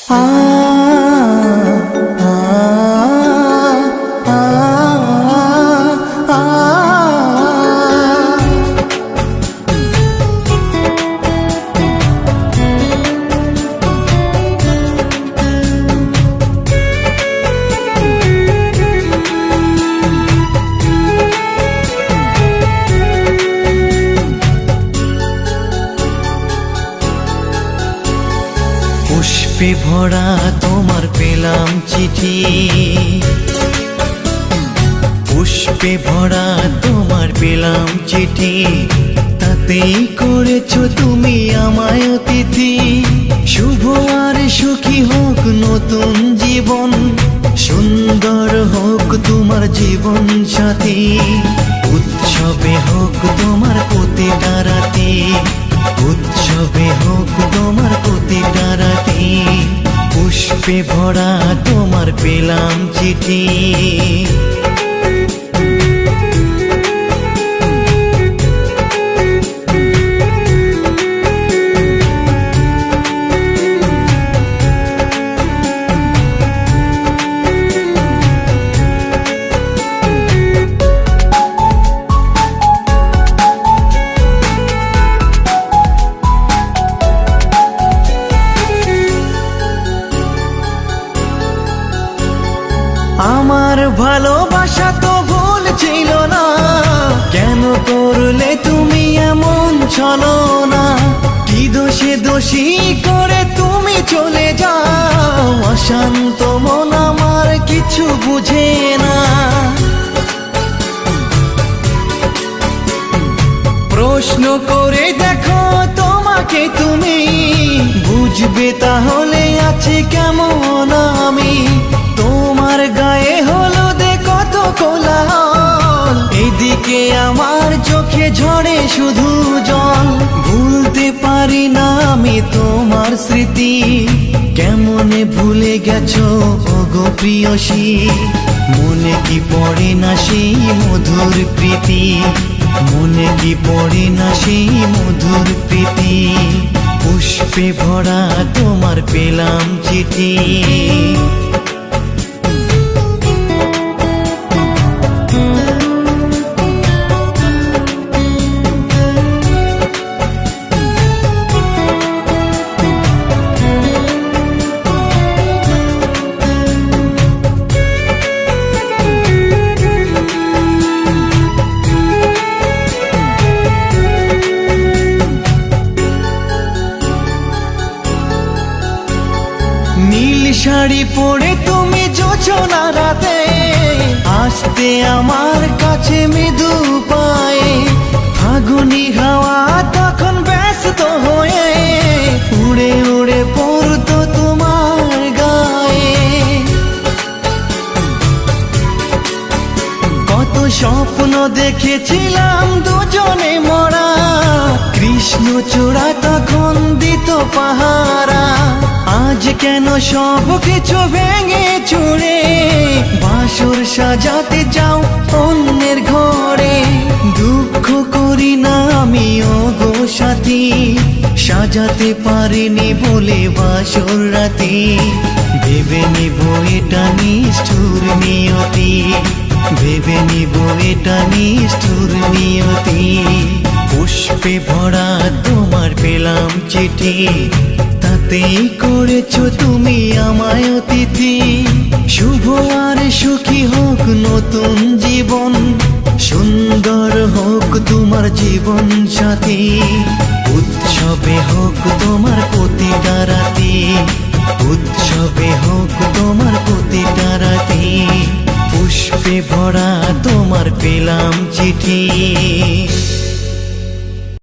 পুষ্পে ভরা তোমার পেলাম চিঠি, পুষ্পে ভরা তোমার পেলাম চিঠি, তাতেই করেছো তুমি আমায় অতিথি। শুভ আর সুখী হোক নতুন জীবন, সুন্দর হোক তোমার জীবন সাথী। উৎসবে হোক তোমার প্রতিটা রাতি, উৎসবে হোক তোমার প্রতিটা রাতি। পুষ্পে ভরা তোমার পেলাম চিঠি। আমার ভালোবাসা তো ভুল ছিল না, কেন করলে তুমি এমন ছলনা? কি দোষে দোষী করে তুমি চলে যাও, অশান্ত মন আমার কিছু বুঝে না। প্রশ্ন করে দেখো তোমাকে তুমি, বুঝবে তাহলে আছে কেমন আমি। তোমার গায়ে হলুদে কত কোলাহল, এদিকে আমার চোখে ঝরে শুধু জল। ভুলতে পারি না আমি তোমার স্মৃতি, কেমনে ভুলে গেছো ওগো প্রিয়সী। মনে কি পড়ে না সেই মধুর প্রীতি, মনে কি পড়ে না সেই মধুর প্রীতি। পুষ্পে ভরা তোমার পেলাম চিঠি। নীল শাড়ি পরে তুমি জোছনা রাতে, আসতে আমার কাছে মৃদু পায়ে। ফাগুনি হাওয়া তখন ব্যস্ত হয়ে উড়ে উড়ে পড়তো তোমার গায়ে। কত স্বপ্ন দেখেছিলাম দুজনে মরা, কৃষ্ণচূড়া তখন দিত পাহারা। আজ কেন সব কিছু ভেঙে চুরে বাসর সাজাতে যাও অন্যের ঘরে? দুঃখ করি না আমি ওগো সাথী, সাজাতে পারিনি বলে বাসর রাতি। ভেবে নিব এটা নিষ্ঠুর নিয়তি, ভেবে নিব এটা নিষ্ঠুর নিয়তি। পুষ্পে ভরা তোমার পেলাম চিঠি, তাতেই করেছো তুমি আমায় অতিথি। শুভ আর সুখী হোক নতুন জীবন, সুন্দর হোক তোমার জীবন সাথী। উৎসবে হোক তোমার প্রতিটা রাতি, উৎসবে হোক তোমার প্রতিটা রাতি। পুষ্পে ভরা তোমার পেলাম চিঠি।